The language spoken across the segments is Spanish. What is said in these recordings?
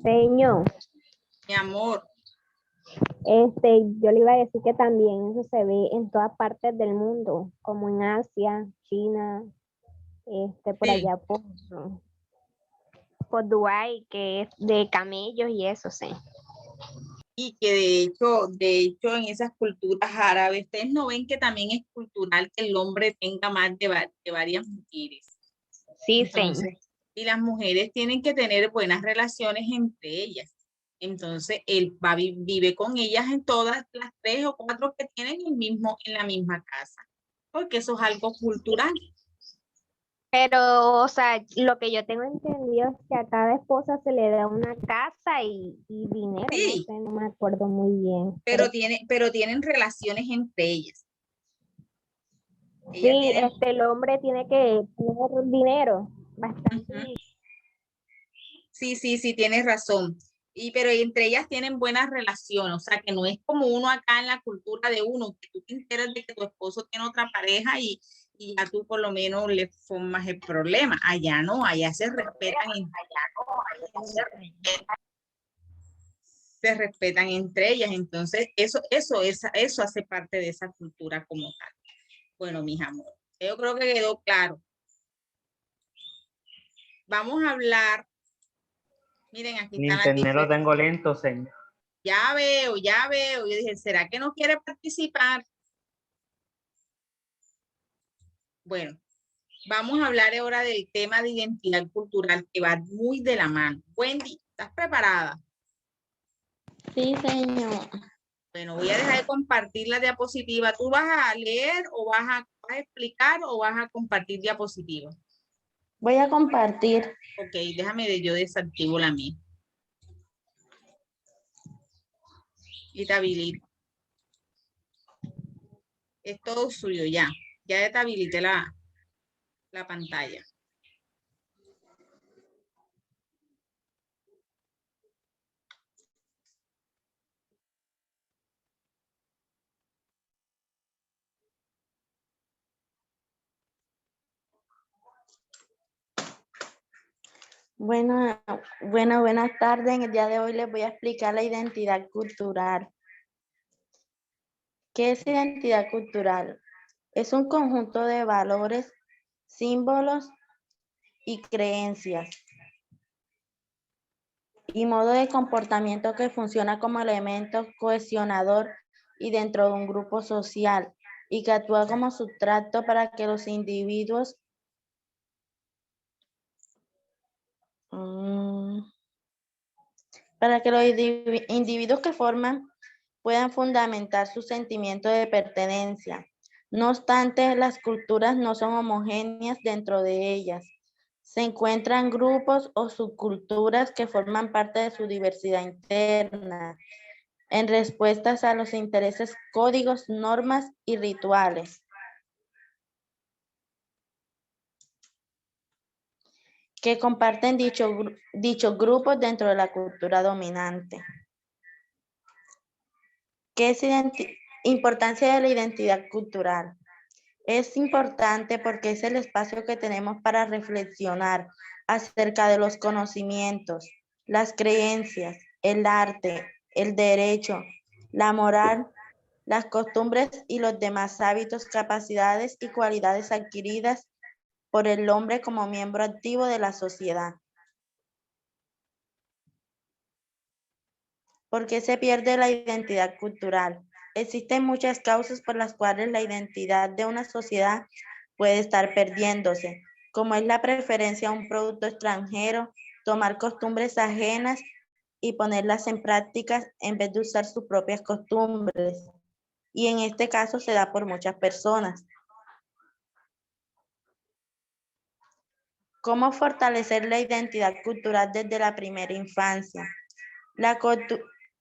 Señor, Mi amor, yo le iba a decir que también eso se ve en todas partes del mundo, como en Asia, China, por sí. allá por Dubái, que es de camellos y eso, sí. Y que de hecho, en esas culturas árabes, ustedes no ven que también es cultural que el hombre tenga más de varias mujeres. Sí, señor. Entonces, y las mujeres tienen que tener buenas relaciones entre ellas. Entonces, él vive con ellas en todas las tres o cuatro que tienen en la misma casa, porque eso es algo cultural. Pero, o sea, lo que yo tengo entendido es que a cada esposa se le da una casa y dinero, no Sí, sé, no me acuerdo muy bien. pero tienen relaciones entre ellas. Ellas Sí, tienen, el hombre tiene que tener dinero, bastante. ujú. Sí, sí, sí, tienes razón. Pero entre ellas tienen buenas relaciones, o sea, que no es como uno acá en la cultura de uno, que tú te enteras de que tu esposo tiene otra pareja y ya tú por lo menos le formas el problema. Allá no, allá se respetan entre ellas. Entonces, eso hace parte de esa cultura como tal. Bueno, mis amores, yo creo que quedó claro. Vamos a hablar, miren, aquí Mi están las internet lo diferentes. tengo lento, señor. Ya veo, ya veo. Yo dije, ¿será que no quiere participar? Bueno, vamos a hablar ahora del tema de identidad cultural que va muy de la mano. Wendy, ¿estás preparada? Sí, señor. Bueno, voy a dejar de compartir la diapositiva. ¿Tú vas a leer o vas a explicar o vas a compartir diapositiva? Voy a compartir. Ok, yo desactivo la mía. Y te habilito. Es todo suyo ya. Ya te habilité la pantalla. Buenas tardes. En el día de hoy les voy a explicar la identidad cultural. ¿Qué es identidad cultural? Es un conjunto de valores, símbolos y creencias y modo de comportamiento que funciona como elemento cohesionador y dentro de un grupo social y que actúa como sustrato para que los individuos individuos que forman puedan fundamentar su sentimiento de pertenencia. No obstante, las culturas no son homogéneas dentro de ellas. Se encuentran grupos o subculturas que forman parte de su diversidad interna, en respuestas a los intereses, códigos, normas y rituales que comparten dichos grupos dentro de la cultura dominante. ¿Qué es importancia de la identidad cultural? Es importante porque es el espacio que tenemos para reflexionar acerca de los conocimientos, las creencias, el arte, el derecho, la moral, las costumbres y los demás hábitos, capacidades y cualidades adquiridas por el hombre como miembro activo de la sociedad. ¿Por qué se pierde la identidad cultural? Existen muchas causas por las cuales la identidad de una sociedad puede estar perdiéndose, como es la preferencia a un producto extranjero, tomar costumbres ajenas y ponerlas en práctica en vez de usar sus propias costumbres. Y en este caso se da por muchas personas. ¿Cómo fortalecer la identidad cultural desde la primera infancia? La,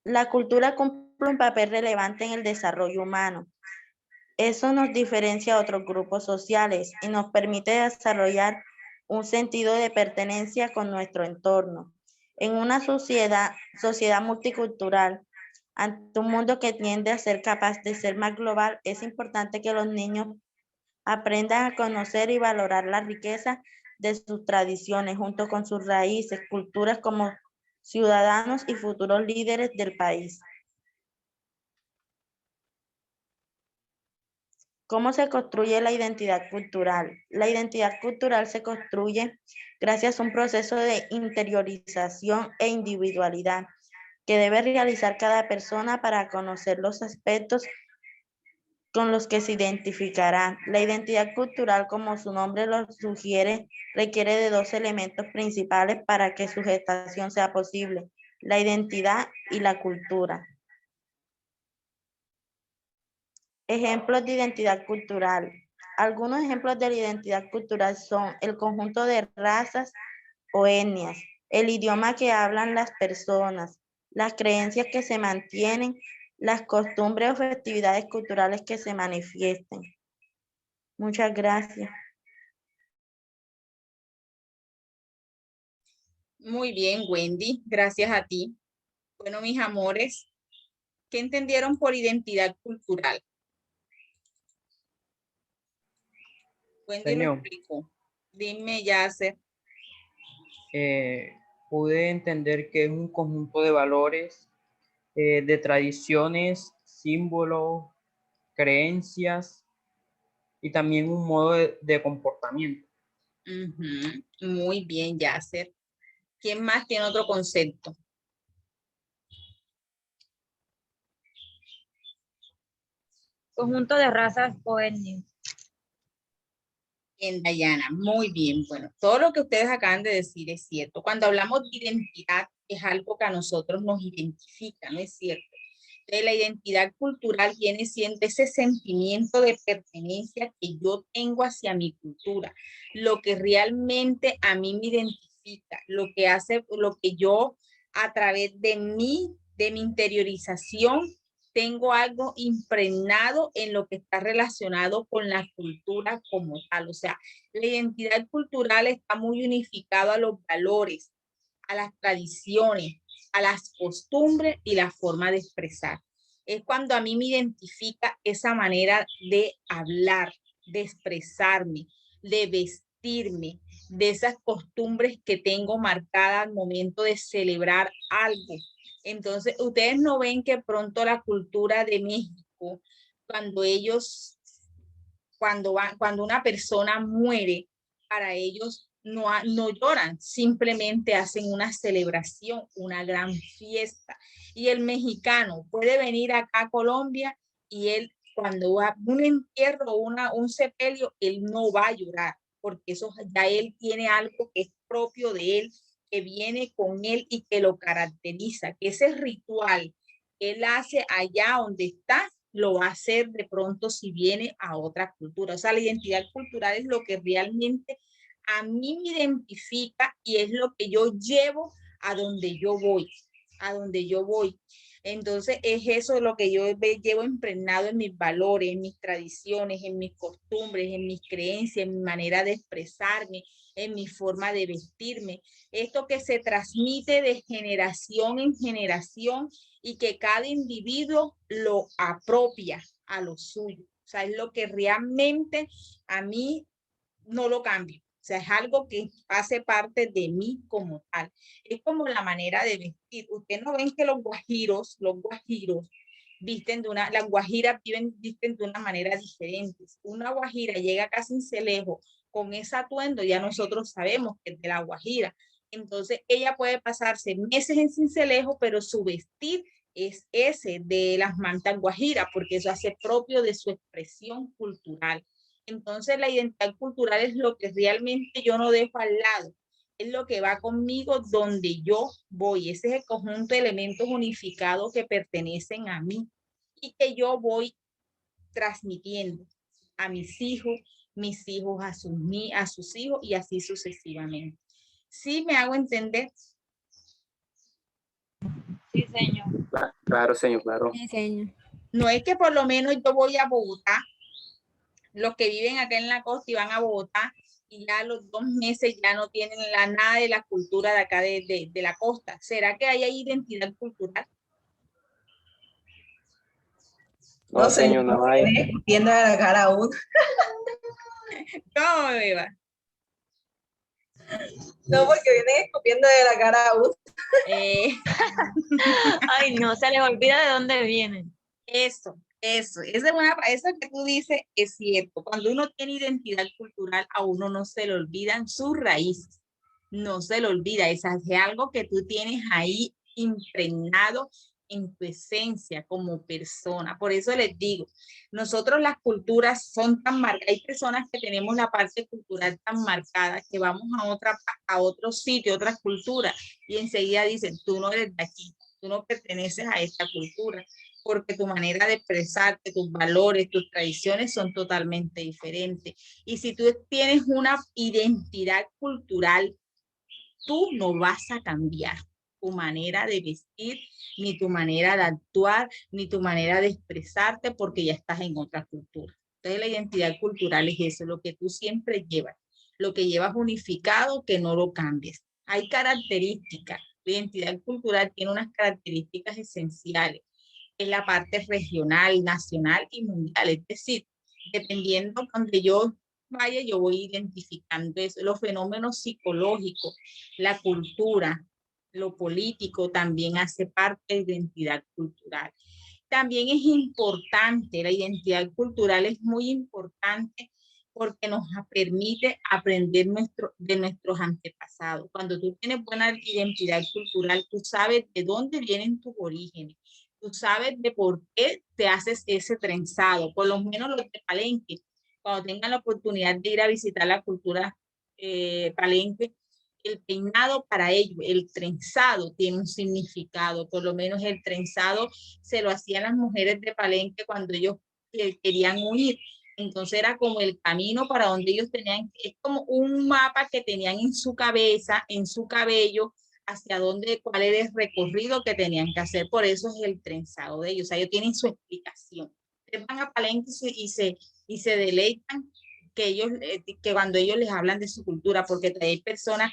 la cultura cumple un papel relevante en el desarrollo humano. Eso nos diferencia a otros grupos sociales y nos permite desarrollar un sentido de pertenencia con nuestro entorno. En una sociedad multicultural, ante un mundo que tiende a ser capaz de ser más global, es importante que los niños aprendan a conocer y valorar la riqueza de sus tradiciones junto con sus raíces, culturas como ciudadanos y futuros líderes del país. ¿Cómo se construye la identidad cultural? La identidad cultural se construye gracias a un proceso de interiorización e individualidad que debe realizar cada persona para conocer los aspectos con los que se identificará. La identidad cultural, como su nombre lo sugiere, requiere de dos elementos principales para que su gestación sea posible: la identidad y la cultura. Ejemplos de identidad cultural. Algunos ejemplos de la identidad cultural son el conjunto de razas o etnias, el idioma que hablan las personas, las creencias que se mantienen, las costumbres o festividades culturales que se manifiesten. Muchas gracias. Muy bien, Wendy, gracias a ti. Bueno, mis amores, ¿qué entendieron por identidad cultural? Wendy lo Señor, explicó. Dime, Yasser. pude entender que es un conjunto de valores, de tradiciones, símbolos, creencias y también un modo de comportamiento. Ujú, muy bien, Yasser. ¿Quién más tiene otro concepto? Conjunto de razas o etnias. Bien, Dayana, muy bien. Bueno, todo lo que ustedes acaban de decir es cierto. Cuando hablamos de identidad, es algo que a nosotros nos identifica, ¿no es cierto? Entonces, la identidad cultural viene siendo ese sentimiento de pertenencia que yo tengo hacia mi cultura, lo que realmente a mí me identifica, lo que hace, lo que yo a través de mi interiorización, tengo algo impregnado en lo que está relacionado con la cultura como tal. O sea, la identidad cultural está muy unificada a los valores, a las tradiciones, a las costumbres y la forma de expresar. Es cuando a mí me identifica esa manera de hablar, de expresarme, de vestirme, de esas costumbres que tengo marcadas al momento de celebrar algo. Entonces, ustedes no ven que pronto la cultura de México, cuando ellos, cuando una persona muere, para ellos no lloran, simplemente hacen una celebración, una gran fiesta. Y el mexicano puede venir acá a Colombia y él, cuando va un entierro, un sepelio, él no va a llorar, porque eso ya él tiene algo que es propio de él, que viene con él y que lo caracteriza, que ese ritual que él hace allá donde está, lo va a hacer de pronto si viene a otra cultura. O sea, la identidad cultural es lo que realmente a mí me identifica y es lo que yo llevo a donde yo voy, a donde yo voy. Entonces es eso lo que yo llevo impregnado en mis valores, en mis tradiciones, en mis costumbres, en mis creencias, en mi manera de expresarme, en mi forma de vestirme. Esto que se transmite de generación en generación y que cada individuo lo apropia a lo suyo. O sea, es lo que realmente a mí no lo cambio. O sea, es algo que hace parte de mí como tal. Es como la manera de vestir. Ustedes no ven que los guajiros visten de las guajiras visten de una manera diferente. Una guajira llega acá sin Cincelejo con ese atuendo, ya nosotros sabemos que es de la Guajira. Entonces, ella puede pasarse meses en Cincelejo, pero su vestir es ese de las mantas guajiras, porque eso hace propio de su expresión cultural. Entonces, la identidad cultural es lo que realmente yo no dejo al lado, es lo que va conmigo donde yo voy. Ese es el conjunto de elementos unificados que pertenecen a mí y que yo voy transmitiendo a mis hijos a sus hijos y así sucesivamente. ¿Sí me hago entender? Sí, señor. Claro, señor, claro. Sí, señor. No es que por lo menos yo voy a Bogotá, los que viven acá en la costa y van a Bogotá y ya a los 2 meses ya no tienen nada de la cultura de acá de la costa. ¿Será que hay identidad cultural? No, señor, no hay. Viendo a la cara a uno. ¿Cómo, Eva? No, porque vienen escupiendo de la cara a uno. Ay, no, se les olvida de dónde vienen. Eso que tú dices es cierto. Cuando uno tiene identidad cultural, a uno no se le olvidan sus raíces, no se le olvida, es algo que tú tienes ahí impregnado en tu esencia como persona. Por eso les digo, nosotros las culturas son tan marcadas, hay personas que tenemos la parte cultural tan marcada que vamos a otro sitio, otra cultura, y enseguida dicen, tú no eres de aquí, tú no perteneces a esta cultura, porque tu manera de expresarte, tus valores, tus tradiciones son totalmente diferentes. Y si tú tienes una identidad cultural, tú no vas a cambiar tu manera de vestir, ni tu manera de actuar, ni tu manera de expresarte, porque ya estás en otra cultura. Entonces la identidad cultural es eso, lo que tú siempre llevas, lo que llevas unificado, que no lo cambies. Hay características, la identidad cultural tiene unas características esenciales, es la parte regional, nacional y mundial, es decir, dependiendo donde yo vaya, yo voy identificando eso, los fenómenos psicológicos, la cultura, lo político también hace parte de la identidad cultural. También es importante, la identidad cultural es muy importante porque nos permite aprender de nuestros antepasados. Cuando tú tienes buena identidad cultural, tú sabes de dónde vienen tus orígenes, tú sabes de por qué te haces ese trenzado, por lo menos los de Palenque, cuando tengan la oportunidad de ir a visitar la cultura Palenque, el peinado para ellos, el trenzado tiene un significado, por lo menos el trenzado se lo hacían las mujeres de Palenque cuando ellos querían huir. Entonces era como el camino para donde ellos tenían, es como un mapa que tenían en su cabeza, en su cabello, hacia dónde, cuál era el recorrido que tenían que hacer. Por eso es el trenzado de ellos. O sea, ellos tienen su explicación. Ustedes van a Palenque y se deleitan que cuando ellos les hablan de su cultura, porque hay personas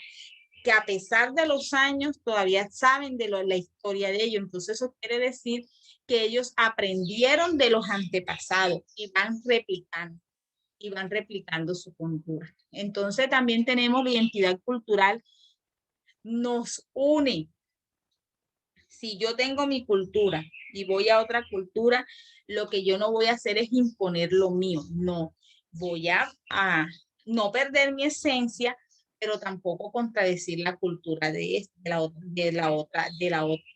que a pesar de los años todavía saben de la historia de ellos. Entonces eso quiere decir que ellos aprendieron de los antepasados y van replicando su cultura. Entonces también tenemos la identidad cultural, nos une. Si yo tengo mi cultura y voy a otra cultura, lo que yo no voy a hacer es imponer lo mío, no. Voy a no perder mi esencia, pero tampoco contradecir la cultura de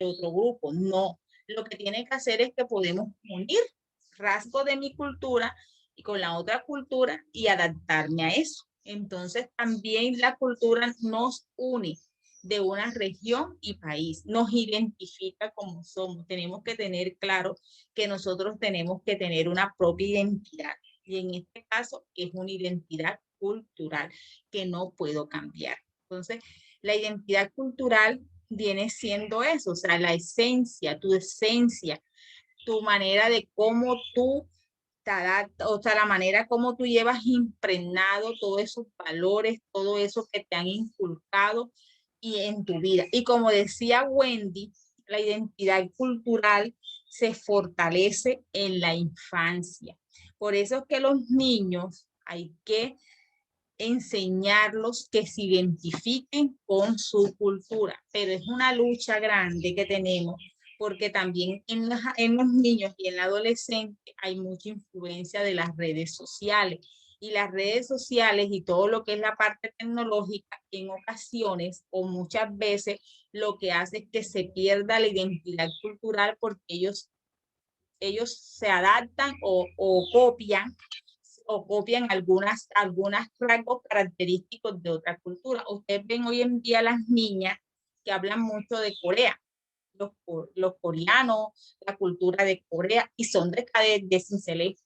otro grupo. No, lo que tiene que hacer es que podemos unir rasgos de mi cultura y con la otra cultura y adaptarme a eso. Entonces también la cultura nos une de una región y país, nos identifica como somos. Tenemos que tener claro que nosotros tenemos que tener una propia identidad y en este caso es una identidad cultural que no puedo cambiar. Entonces, la identidad cultural viene siendo eso, o sea, la esencia, tu manera de cómo tú te adaptas, o sea, la manera como tú llevas impregnado todos esos valores, todo eso que te han inculcado y en tu vida. Y como decía Wendy, la identidad cultural se fortalece en la infancia. Por eso es que los niños hay que enseñarlos que se identifiquen con su cultura, pero es una lucha grande que tenemos porque también en los niños y en la adolescente hay mucha influencia de las redes sociales y las redes sociales y todo lo que es la parte tecnológica en ocasiones o muchas veces lo que hace es que se pierda la identidad cultural porque ellos se adaptan o copian algunas rasgos característicos de otra cultura. Ustedes ven hoy en día las niñas que hablan mucho de Corea, los coreanos, la cultura de Corea, y son de Cincelejo.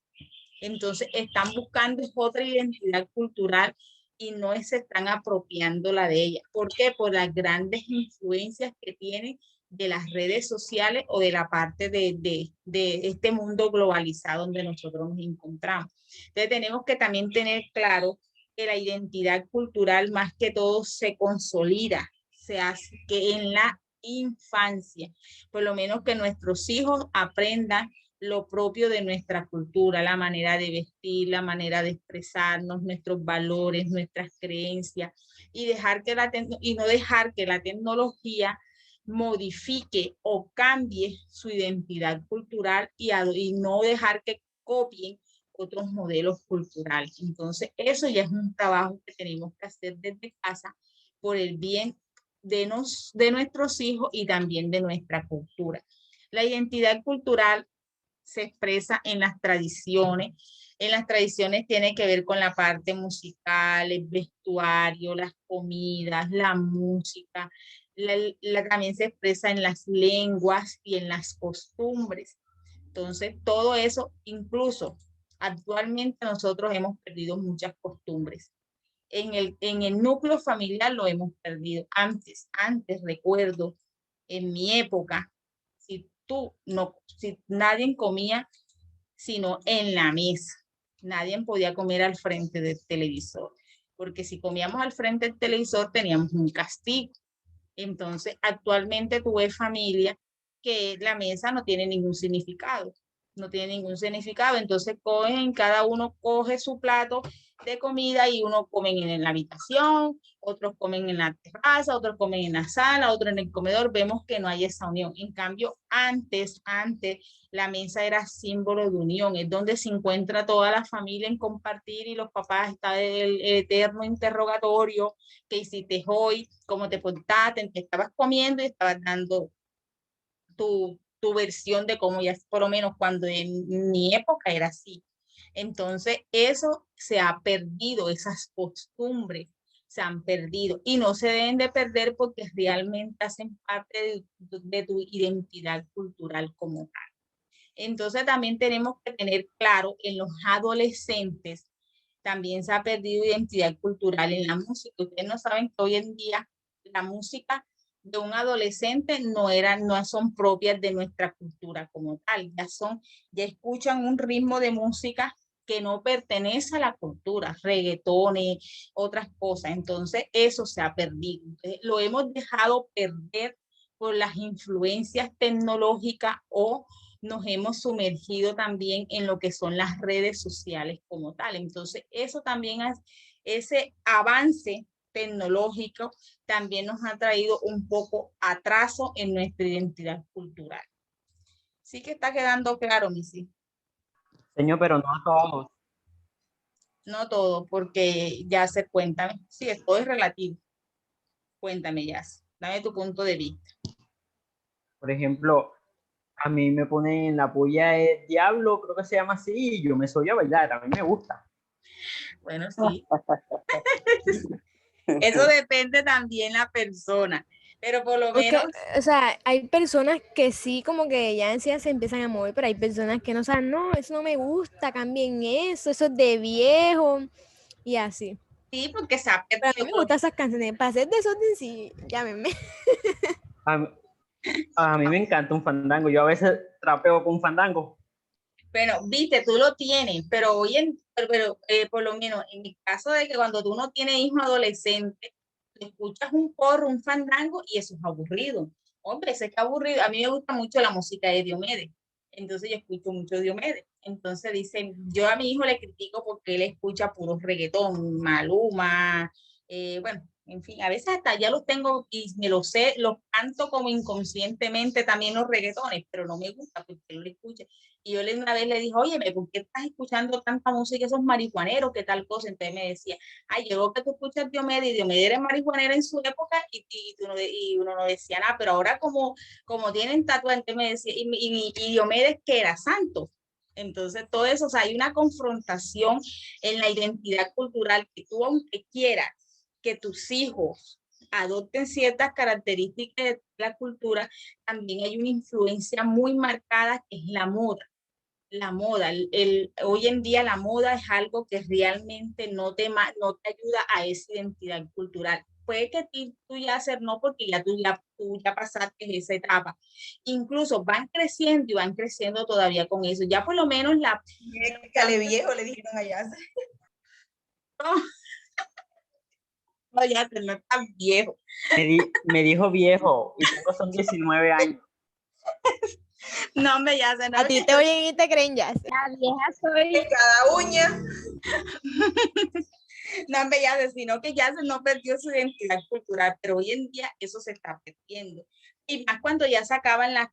Entonces están buscando otra identidad cultural y no se están apropiando la de ella. ¿Por qué? Por las grandes influencias que tienen de las redes sociales o de la parte de este mundo globalizado donde nosotros nos encontramos. Entonces tenemos que también tener claro que la identidad cultural más que todo se consolida, se hace que en la infancia, por lo menos que nuestros hijos aprendan lo propio de nuestra cultura, la manera de vestir, la manera de expresarnos, nuestros valores, nuestras creencias, y no dejar que la tecnología modifique o cambie su identidad cultural y no dejar que copien otros modelos culturales. Entonces, eso ya es un trabajo que tenemos que hacer desde casa por el bien de nuestros hijos y también de nuestra cultura. La identidad cultural se expresa en las tradiciones. En las tradiciones tiene que ver con la parte musical, el vestuario, las comidas, la música. También se expresa en las lenguas y en las costumbres. Entonces, todo eso, incluso actualmente nosotros hemos perdido muchas costumbres. En el núcleo familiar lo hemos perdido. Antes recuerdo, en mi época, si nadie comía sino en la mesa. Nadie podía comer al frente del televisor, porque si comíamos al frente del televisor teníamos un castigo. Entonces, actualmente tú ves familia que la mesa no tiene ningún significado, no tiene ningún significado. Entonces, cada uno coge su plato de comida y uno comen en la habitación, otros comen en la terraza, otros comen en la sala, otros en el comedor. Vemos que no hay esa unión. En cambio, antes la mesa era símbolo de unión, es donde se encuentra toda la familia en compartir y los papás está el eterno interrogatorio: ¿qué hiciste hoy? ¿Cómo te portaste? Te estabas comiendo y estabas dando tu versión de cómo, ya por lo menos cuando en mi época era así. Entonces eso se ha perdido, esas costumbres se han perdido y no se deben de perder porque realmente hacen parte de tu identidad cultural como tal. Entonces también tenemos que tener claro, en los adolescentes también se ha perdido identidad cultural en la música. Ustedes no saben que hoy en día la música de un adolescente no son propias de nuestra cultura como tal, ya escuchan un ritmo de música que no pertenece a la cultura, reggaetones, otras cosas. Entonces eso se ha perdido. Entonces, lo hemos dejado perder por las influencias tecnológicas o nos hemos sumergido también en lo que son las redes sociales como tal. Entonces, eso también, ese avance tecnológico también nos ha traído un poco atraso en nuestra identidad cultural. Sí que está quedando claro, Missy. Señor, pero no a todos. No todo, porque ya se cuéntame. Sí, todo es relativo. Cuéntame, ya. Dame tu punto de vista. Por ejemplo, a mí me ponen en la puya de Diablo, creo que se llama así, y yo me soy a bailar, a mí me gusta. Bueno, sí. Eso depende también la persona, pero por lo Porque, menos... o sea, hay personas que sí, como que ya en sí se empiezan a mover, pero hay personas que no, o sea, no, eso no me gusta, cambien eso es de viejo, y así. Sí, porque se ha Pero a mí me gustan esas canciones, para hacer desorden, sí, llámenme. A mí me encanta un fandango, yo a veces trapeo con un fandango. Bueno, viste, tú lo tienes, pero por lo menos en mi caso de que cuando tú no tienes hijos adolescentes, tú escuchas un porro, un fandango y eso es aburrido. Hombre, eso es que aburrido. A mí me gusta mucho la música de Diomedes, entonces yo escucho mucho Diomedes. Entonces dicen, yo a mi hijo le critico porque él escucha puro reggaetón, Maluma, bueno, en fin, a veces hasta ya los tengo y me los sé, los canto como inconscientemente también los reggaetones, pero no me gusta porque él lo escucha. Y yo una vez le dije, oye, ¿por qué estás escuchando tanta música, esos marihuaneros, qué tal cosa? Entonces me decía, ay, yo creo que tú escuchas Diomedes, y Diomedes era marihuanero en su época y uno no decía nada, pero ahora como tienen tatuajes, me decía, y Diomedes que era santo. Entonces todo eso, o sea, hay una confrontación en la identidad cultural que tú, aunque quieras que tus hijos adopten ciertas características de la cultura, también hay una influencia muy marcada que es la moda. La moda, hoy en día la moda es algo que realmente no te ayuda a esa identidad cultural. Puede que tú ya hacer no, porque tú ya pasaste esa etapa. Incluso van creciendo y van creciendo todavía con eso. Ya por lo menos Cale viejo, le dijeron allá. No, ya no es tan viejo. Me dijo viejo y tengo son 19 años. No, me ya se no. A ti te oyen y te creen ya. La vieja soy. Cada uña. No, hombre, Yacen, sino que Yacen no perdió su identidad cultural, pero hoy en día eso se está perdiendo. Y más cuando ya se acaban las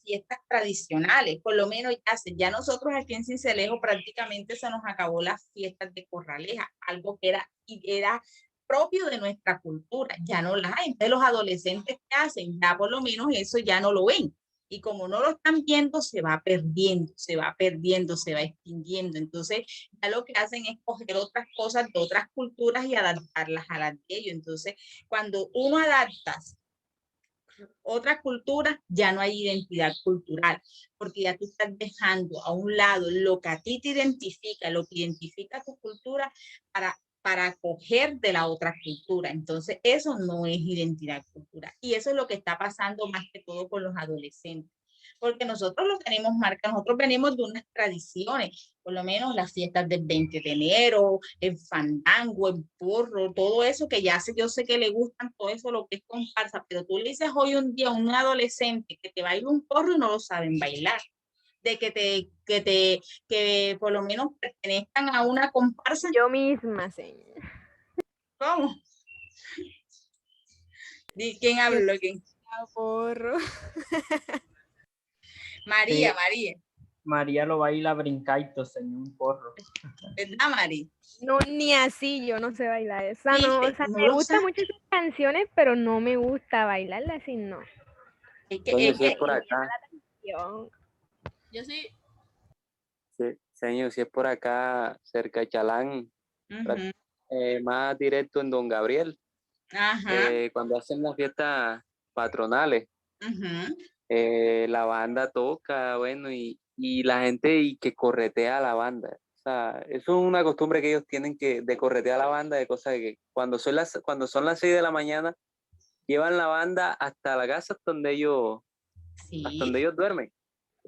fiestas tradicionales, por lo menos Yacen, ya nosotros aquí en Sincelejo prácticamente se nos acabó las fiestas de Corraleja, algo que era propio de nuestra cultura, ya no las hay. Entonces los adolescentes que hacen, ya por lo menos eso ya no lo ven. Y como no lo están viendo, se va perdiendo, se va perdiendo, se va extinguiendo. Entonces, ya lo que hacen es coger otras cosas de otras culturas y adaptarlas a las de ellos. Entonces, cuando uno adapta otra cultura, ya no hay identidad cultural, porque ya tú estás dejando a un lado lo que a ti te identifica, lo que identifica tu cultura para acoger de la otra cultura. Entonces, eso no es identidad cultural. Y eso es lo que está pasando más que todo con los adolescentes. Porque nosotros lo tenemos marca, nosotros venimos de unas tradiciones, por lo menos las fiestas del 20 de enero, el fandango, el porro, todo eso que ya sé, yo sé que le gustan, todo eso lo que es comparsa, pero tú le dices hoy un día a un adolescente que te baile un porro y no lo saben bailar, de que por lo menos pertenezcan a una comparsa. Yo misma, señor. ¿Cómo? ¿Quién habló? ¿Quién? Porro. María, Sí. María. María lo baila brincando, señor, un porro. ¿Verdad, María? No, ni así, yo no sé bailar esa, no, o sea, No me lo gustan sabes. mucho sus canciones, pero no me gusta bailarla así, no. Señor, si es por acá, Yo, sí. señor, si es por acá, cerca de Chalán, más directo en Don Gabriel, Ajá. cuando hacen las fiestas patronales, la banda toca, bueno, y la gente y que corretea a la banda. O sea, eso es una costumbre que ellos tienen de corretear a la banda, de cosas que cuando son las 6 de la mañana, llevan la banda hasta la casa donde ellos duermen,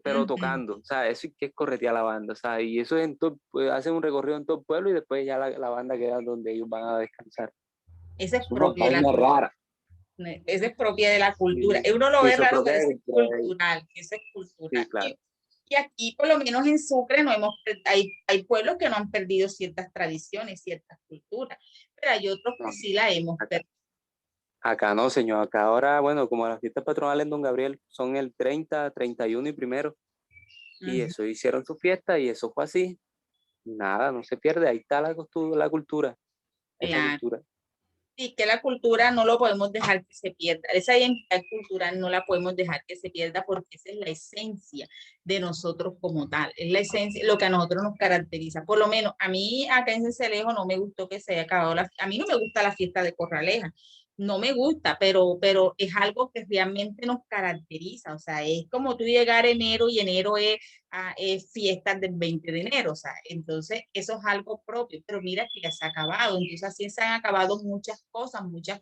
pero tocando. O sea, eso es que es corretear a la banda. O sea, y eso es pues, hacen un recorrido en todo el pueblo y después ya la banda queda donde ellos van a descansar. Esa es Es una propia de la vaina rara. Esa es propia de la cultura. Sí, Uno lo sí, ve eso es raro, pero propia es de- cultural. Esa es cultural. Sí, claro. Y aquí, por lo menos en Sucre, hay pueblos que no han perdido ciertas tradiciones, ciertas culturas, pero hay otros que sí la hemos perdido. Acá no, señor. Acá ahora, bueno, como las fiestas patronales en Don Gabriel son el 30, 31 y primero, y eso hicieron su fiesta y eso fue así. Nada, no se pierde. Ahí está la cultura. Esa Claro. cultura. Y que la cultura no lo podemos dejar que se pierda. Esa identidad cultural no la podemos dejar que se pierda porque esa es la esencia de nosotros como tal. Es la esencia, lo que a nosotros nos caracteriza. Por lo menos a mí acá en Sincelejo no me gustó que se haya acabado a mí no me gusta la fiesta de Corraleja. No me gusta, pero es algo que realmente nos caracteriza. O sea, es como tú llegar enero y enero es fiestas del 20 de enero. O sea, entonces eso es algo propio. Pero mira que ya se ha acabado. Entonces así se han acabado muchas cosas, muchas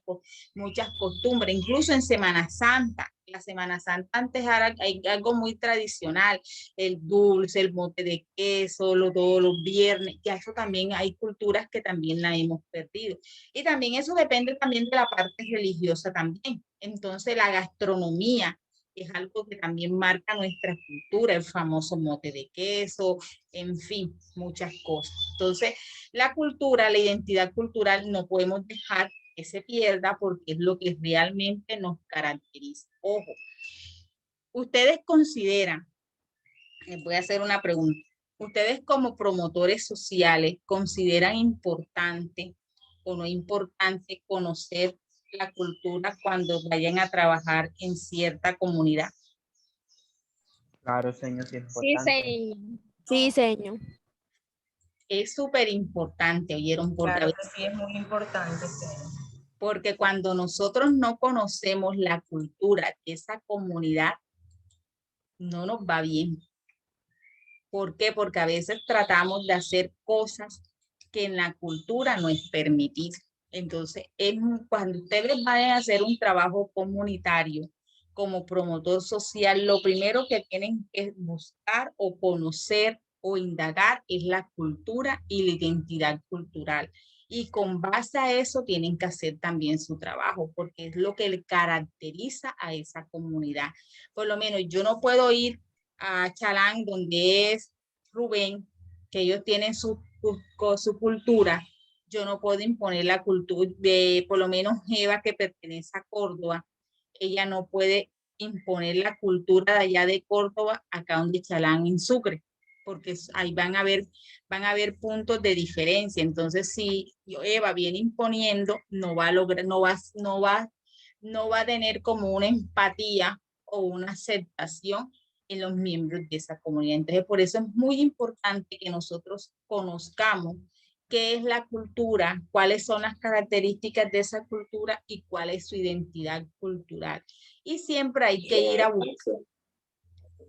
costumbres. Incluso en Semana Santa. La Semana Santa antes era hay algo muy tradicional. El dulce, el mote de queso, todos los viernes. Ya eso también hay culturas que también la hemos perdido. Y también eso depende también de la parte religiosa también. Entonces la gastronomía es algo que también marca nuestra cultura, el famoso mote de queso, en fin, muchas cosas. Entonces la cultura, la identidad cultural no podemos dejar que se pierda porque es lo que realmente nos caracteriza. Ojo, ustedes consideran, les voy a hacer una pregunta, ustedes como promotores sociales consideran importante o no importante conocer la cultura cuando vayan a trabajar en cierta comunidad. Claro, señor, sí es Sí, importante. señor. sí, señor. Es súper importante, ¿oyeron? Porque, Claro que sí, es muy importante. porque cuando nosotros no conocemos la cultura de esa comunidad, no nos va bien. ¿Por qué? Porque a veces tratamos de hacer cosas que en la cultura no es permitido. Entonces, cuando ustedes vayan a hacer un trabajo comunitario como promotor social, lo primero que tienen que buscar o conocer o indagar es la cultura y la identidad cultural. Y con base a eso tienen que hacer también su trabajo, porque es lo que le caracteriza a esa comunidad. Por lo menos yo no puedo ir a Chalán, donde es Rubén, que ellos tienen su cultura. yo no puedo imponer la cultura de, por lo menos Eva, que pertenece a Córdoba, ella no puede imponer la cultura de allá de Córdoba acá donde Chalán en Sucre, porque ahí van a haber puntos de diferencia. Entonces, si Eva viene imponiendo, no va a lograr, no va a tener como una empatía o una aceptación en los miembros de esa comunidad. Entonces, por eso es muy importante que nosotros conozcamos qué es la cultura, cuáles son las características de esa cultura y cuál es su identidad cultural. Y siempre hay que ir a buscar.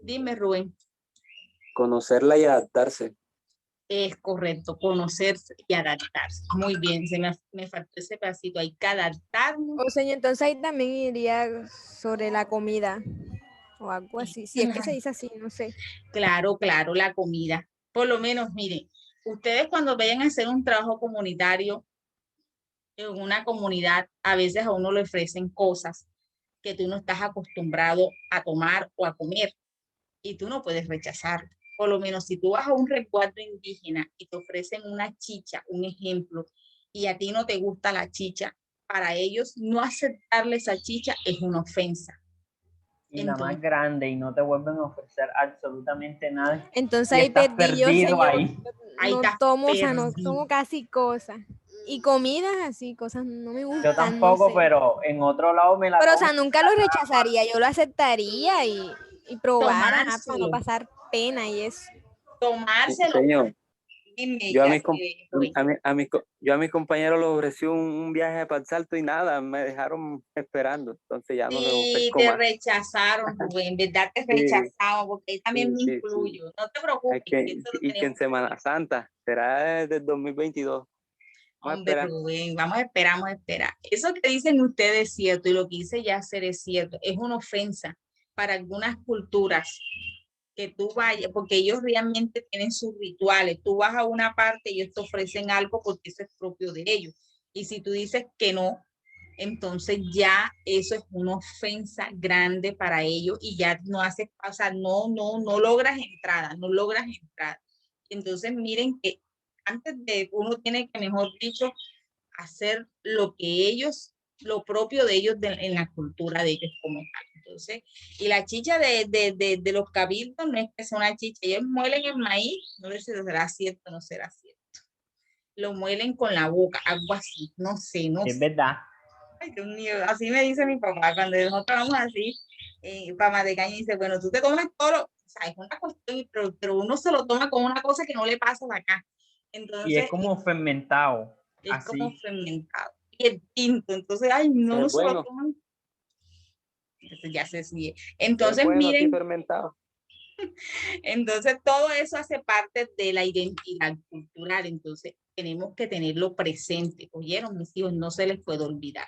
Dime, Rubén. Conocerla y adaptarse. Es correcto, conocerse y adaptarse. Muy bien, me faltó ese pedacito. Hay que adaptarnos. O sea, entonces ahí también iría sobre la comida o algo así. Si es que se dice así, no sé. Claro, la comida. Por lo menos, miren, ustedes cuando vayan a hacer un trabajo comunitario en una comunidad, a veces a uno le ofrecen cosas que tú no estás acostumbrado a tomar o a comer y tú no puedes rechazar. Por lo menos si tú vas a un resguardo indígena y te ofrecen una chicha, un ejemplo, y a ti no te gusta la chicha, para ellos no aceptarle esa chicha es una ofensa. Y entonces, la más grande, y no te vuelven a ofrecer absolutamente nada. Entonces ahí perdí yo, señor. Ahí. No tomo, o sea, no tomo casi cosas. Y comidas así, cosas no me gustan. Yo tampoco, no sé. Pero en otro lado me la Pero, tomo. o sea, nunca lo rechazaría, yo lo aceptaría y probar, ajá, para no pasar pena y eso. Tomárselo. Señor, yo a mis compañeros les ofrecí un viaje para el Salto y nada, me dejaron esperando, entonces ya no les ofrezco te más. rechazaron, Rubén, ¿verdad? Te rechazaron, porque también me incluyo. No te preocupes. Y que en Semana Santa, será desde el 2022. Hombre, Rubén, vamos a esperar. Eso que dicen ustedes es cierto y lo que dice Yasser es cierto. Es una ofensa para algunas culturas que tú vayas, porque ellos realmente tienen sus rituales. Tú vas a una parte y ellos te ofrecen algo porque eso es propio de ellos. Y si tú dices que no, entonces ya eso es una ofensa grande para ellos y ya no haces, o sea, no logras entrada. Entonces miren que antes de uno tiene que, mejor dicho, hacer lo propio de ellos en la cultura de ellos como tal. Entonces, y la chicha de los cabildos no es que sea una chicha, ellos muelen el maíz, no sé si será cierto o no será cierto. Lo muelen con la boca, algo así, no sé. Es verdad. Ay, Dios mío, así me dice mi papá, cuando nosotros vamos así, para de caña, y dice, bueno, tú te comes todo, o sea, es una cuestión, pero uno se lo toma con una cosa que no le pasa de acá. Entonces, y es como fermentado. Es así. como fermentado. Y el tinto, entonces, ay, no se lo toman. Entonces ya se sigue. Entonces, miren. Fermentado. Entonces, todo eso hace parte de la identidad cultural. Entonces, tenemos que tenerlo presente. ¿Oyeron, mis hijos? No se les puede olvidar.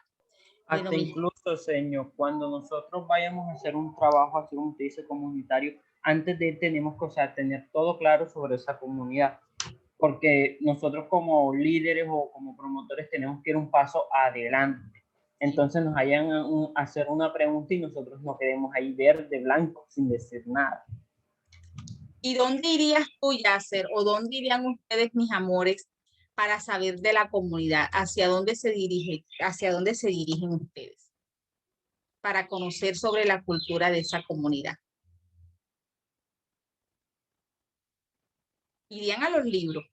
Hasta bueno, incluso, señor, cuando nosotros vayamos a hacer un trabajo, así como usted dice, comunitario, antes de ir tenemos que, o sea, tener todo claro sobre esa comunidad. Porque nosotros como líderes o como promotores tenemos que ir un paso adelante. Entonces nos hayan a hacer una pregunta y nosotros nos quedemos ahí verde, blanco, sin decir nada. ¿Y dónde irías tú, Yasser? ¿O dónde irían ustedes, mis amores, para saber de la comunidad? ¿Hacia dónde se dirigen ustedes? Para conocer sobre la cultura de esa comunidad. Irían a los libros.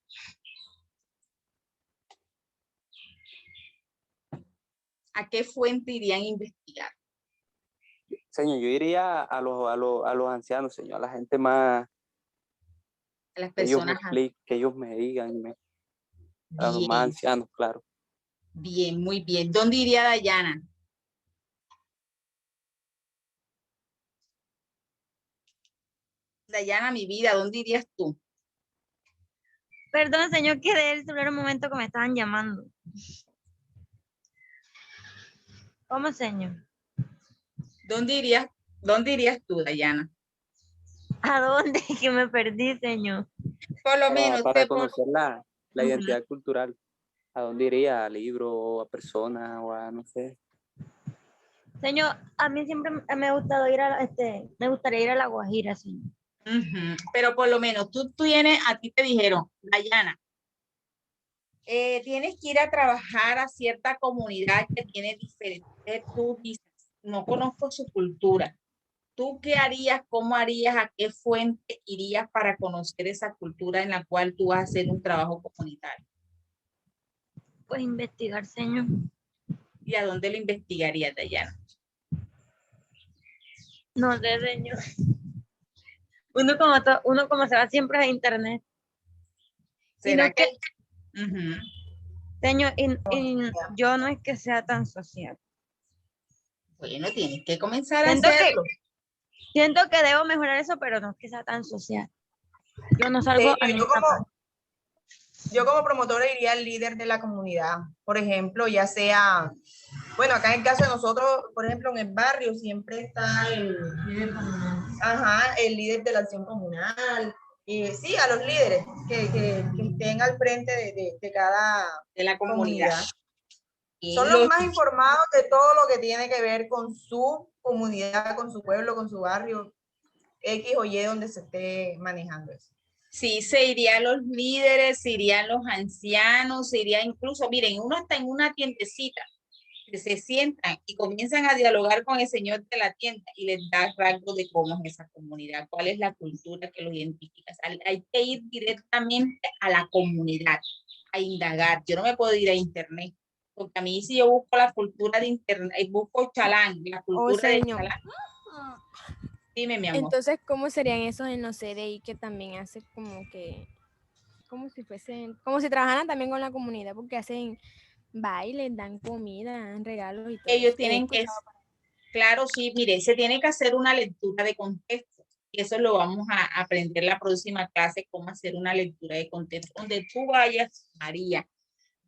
¿A qué fuente irían a investigar? Señor, yo iría a los ancianos, señor, a la gente más... A las personas... Que ellos me digan, a los más ancianos, claro. Bien, muy bien. ¿Dónde iría Dayana? Dayana, mi vida, ¿dónde irías tú? Perdón, señor, quedé el celular un momento que me estaban llamando. ¿Cómo, señor? ¿Dónde irías tú, Dayana? ¿A dónde? Que me perdí, señor. Por lo menos. Para conocer la identidad cultural. ¿A dónde iría? ¿A libro, a persona o a no sé? Señor, a mí siempre me ha gustado me gustaría ir a La Guajira, señor. Pero por lo menos tú tienes, a ti te dijeron, Dayana, Tienes que ir a trabajar a cierta comunidad que tiene diferentes, tú dices, no conozco su cultura. ¿Tú qué harías? ¿Cómo harías? ¿A qué fuente irías para conocer esa cultura en la cual tú vas a hacer un trabajo comunitario? Pues investigar, señor. ¿Y a dónde lo investigarías, Dayana? No sé, señor. Uno como se va siempre a internet. ¿Será Sino que? Señor, yo no es que sea tan social. Bueno, tienes que comenzar a hacerlo. Siento que debo mejorar eso, pero no es que sea tan social. Yo no salgo a ninguna parte. Yo como promotora iría al líder de la comunidad, por ejemplo, ya sea, bueno, acá en el caso de nosotros, por ejemplo, en el barrio siempre está el líder de la acción comunal, y sí, a los líderes que estén al frente de cada de la comunidad. Son los más informados de todo lo que tiene que ver con su comunidad, con su pueblo, con su barrio, X o Y, donde se esté manejando eso. Sí, se irían los líderes, se irían los ancianos, se iría incluso, miren, uno está en una tiendecita, que se sientan y comienzan a dialogar con el señor de la tienda y les da rasgos de cómo es esa comunidad, cuál es la cultura que los identifica. O sea, hay que ir directamente a la comunidad, a indagar. Yo no me puedo ir a internet, porque a mí si yo busco la cultura de internet, busco Chalán, la cultura de Chalán. Dime, mi amor. Entonces, ¿cómo serían esos en los CDI que también hacen como si fuesen, como si trabajaran también con la comunidad, porque hacen bailes, dan comida, dan regalos y todo Ellos eso? tienen que, claro, sí, mire, se tiene que hacer una lectura de contexto. Y eso lo vamos a aprender la próxima clase, cómo hacer una lectura de contexto. Donde tú vayas, María,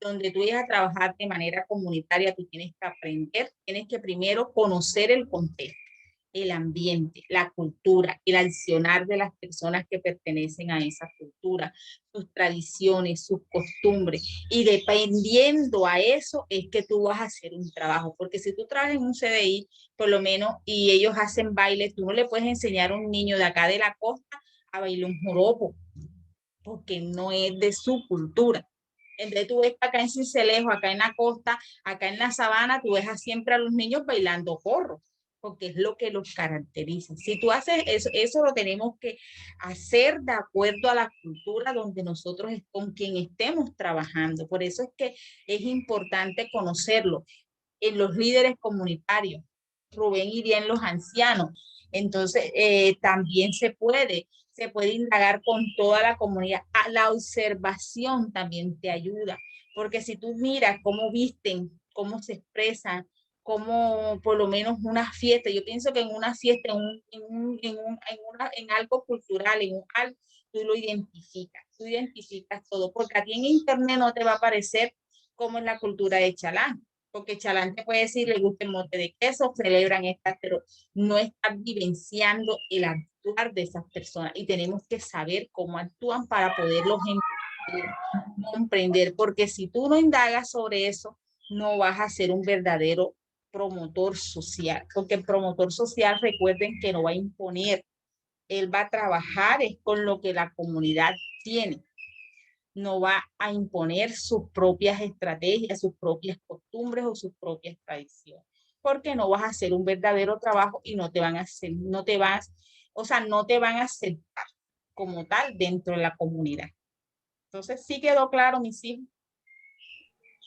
donde tú vayas a trabajar de manera comunitaria, tú tienes que aprender, tienes que primero conocer el contexto, el ambiente, la cultura, el accionar de las personas que pertenecen a esa cultura, sus tradiciones, sus costumbres. Y dependiendo a eso es que tú vas a hacer un trabajo. Porque si tú trabajas en un CDI, por lo menos, y ellos hacen baile, tú no le puedes enseñar a un niño de acá de la costa a bailar un joropo, porque no es de su cultura. Entonces tú ves acá en Cincelejo, acá en la costa, acá en la sabana, tú ves siempre a los niños bailando porro, porque es lo que los caracteriza. Si tú haces eso, eso lo tenemos que hacer de acuerdo a la cultura donde nosotros, con quien estemos trabajando. Por eso es que es importante conocerlo en los líderes comunitarios. Rubén iría en los ancianos. Entonces, también se puede indagar con toda la comunidad. La observación también te ayuda, porque si tú miras cómo visten, cómo se expresan, como por lo menos una fiesta, yo pienso que en una fiesta, en algo cultural, tú lo identificas todo, porque a ti en internet no te va a aparecer cómo es la cultura de Chalán, porque Chalán te puede decir, le gusta el mote de queso, celebran estas, pero no están vivenciando el actuar de esas personas y tenemos que saber cómo actúan para poderlos comprender, porque si tú no indagas sobre eso, no vas a ser un verdadero promotor social, porque el promotor social, recuerden que no va a imponer, él va a trabajar es con lo que la comunidad tiene, no va a imponer sus propias estrategias, sus propias costumbres o sus propias tradiciones, porque no vas a hacer un verdadero trabajo y no te van a hacer, no te van a aceptar como tal dentro de la comunidad. Entonces, ¿sí quedó claro, mis hijos?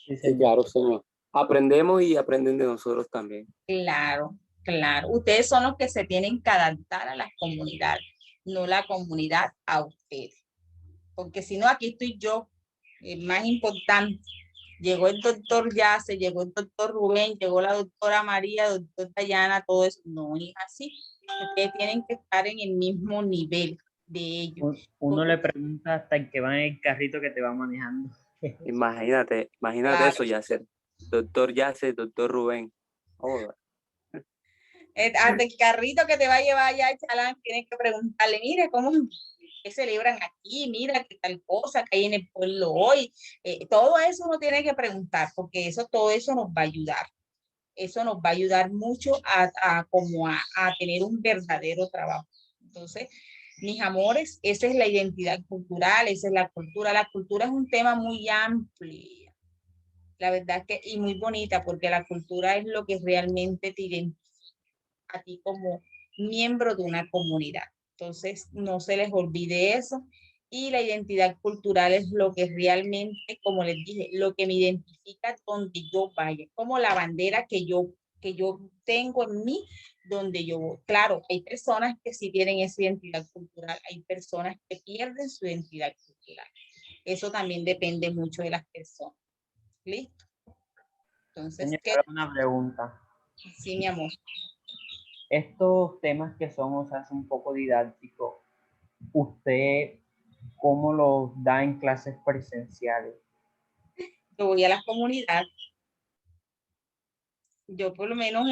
Sí, claro, señor. Aprendemos y aprenden de nosotros también. Claro, claro. Ustedes son los que se tienen que adaptar a las comunidades, no la comunidad a ustedes. Porque si no, aquí estoy yo, el más importante. Llegó el doctor Yace, llegó el doctor Rubén, llegó la doctora María, doctor Dayana, todo eso. No es así. Ustedes tienen que estar en el mismo nivel de ellos. Uno le pregunta hasta el que va en el carrito que te va manejando. Imagínate claro. Eso, Yacer. Doctor Yacer, doctor Rubén. Oh. Hasta el carrito que te va a llevar allá el Chalán, tienes que preguntarle, mire, ¿cómo que celebran aquí? Mira, qué tal cosa que hay en el pueblo hoy. Todo eso uno tiene que preguntar, porque todo eso nos va a ayudar. Eso nos va a ayudar mucho a tener un verdadero trabajo. Entonces, Mis amores, esa es la identidad cultural, esa es la cultura. La cultura es un tema muy amplio, la verdad que, y muy bonita, porque la cultura es lo que realmente te identifica a ti como miembro de una comunidad. Entonces, no se les olvide eso. Y la identidad cultural es lo que realmente, como les dije, lo que me identifica donde yo vaya, como la bandera que yo tengo en mí donde yo voy. Claro, hay personas que sí tienen esa identidad cultural, hay personas que pierden su identidad cultural. Eso también depende mucho de las personas. ¿Listo? Entonces, Señora, una pregunta. Sí, mi amor. Estos temas que son, o sea, un poco didácticos, ¿usted cómo los da en clases presenciales? Yo voy a la comunidad. Yo por lo menos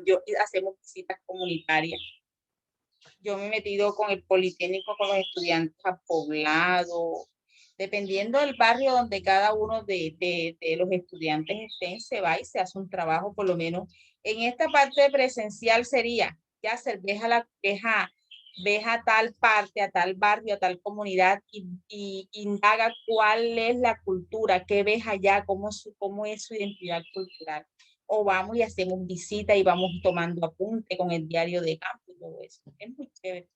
yo hacemos visitas comunitarias. Yo me he metido con el Politécnico, con los estudiantes a poblado. Dependiendo del barrio donde cada uno de los estudiantes estén, se va y se hace un trabajo, por lo menos. En esta parte presencial sería, ya se ves a tal parte, a tal barrio, a tal comunidad y indaga cuál es la cultura, qué ves allá, cómo es su identidad cultural. O vamos y hacemos visita y vamos tomando apunte con el diario de campo y todo eso. Es muy chévere.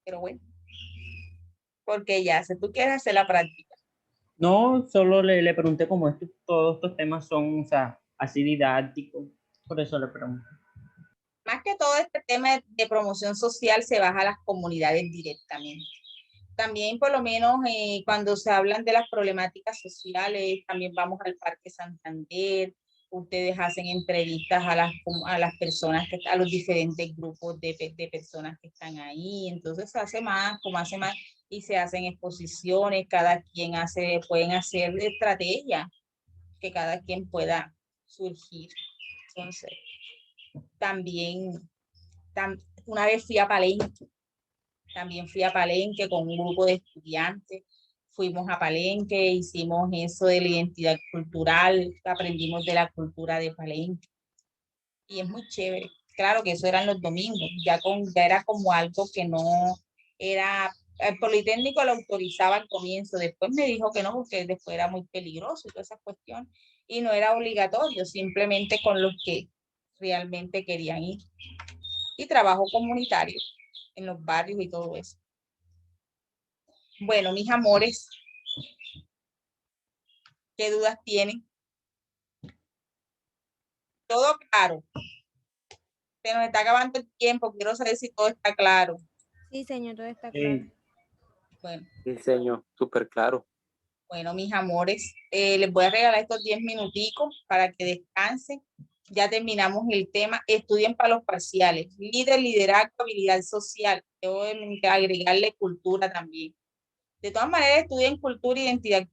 Pero bueno, porque ya, si tú quieres hacer la práctica. No, solo le pregunté cómo todos estos temas son, o sea, así didácticos, por eso le pregunto. Más que todo este tema de promoción social se baja a las comunidades directamente. También por lo menos cuando se hablan de las problemáticas sociales, también vamos al Parque Santander, ustedes hacen entrevistas a las personas, a los diferentes grupos de personas que están ahí, entonces se hace más, y se hacen exposiciones, cada quien pueden hacer estrategias que cada quien pueda surgir. Entonces, también una vez fui a Palenque, con un grupo de estudiantes, fuimos a Palenque, hicimos eso de la identidad cultural, aprendimos de la cultura de Palenque y es muy chévere. Claro que eso eran los domingos, ya era como algo que no era, el Politécnico lo autorizaba al comienzo, después me dijo que no, porque después era muy peligroso y toda esa cuestión, y no era obligatorio, simplemente con los que realmente querían ir. Y trabajo comunitario en los barrios y todo eso. Bueno, mis amores, ¿qué dudas tienen? Todo claro. Se nos está acabando el tiempo, quiero saber si todo está claro. Sí, señor, todo está claro. Bueno. Sí, señor, súper claro. Bueno, mis amores, les voy a regalar estos 10 minuticos para que descansen. Ya terminamos el tema. Estudien para los parciales. Liderazgo, habilidad social. Debo agregarle cultura también. De todas maneras, estudien cultura, identidad cultural.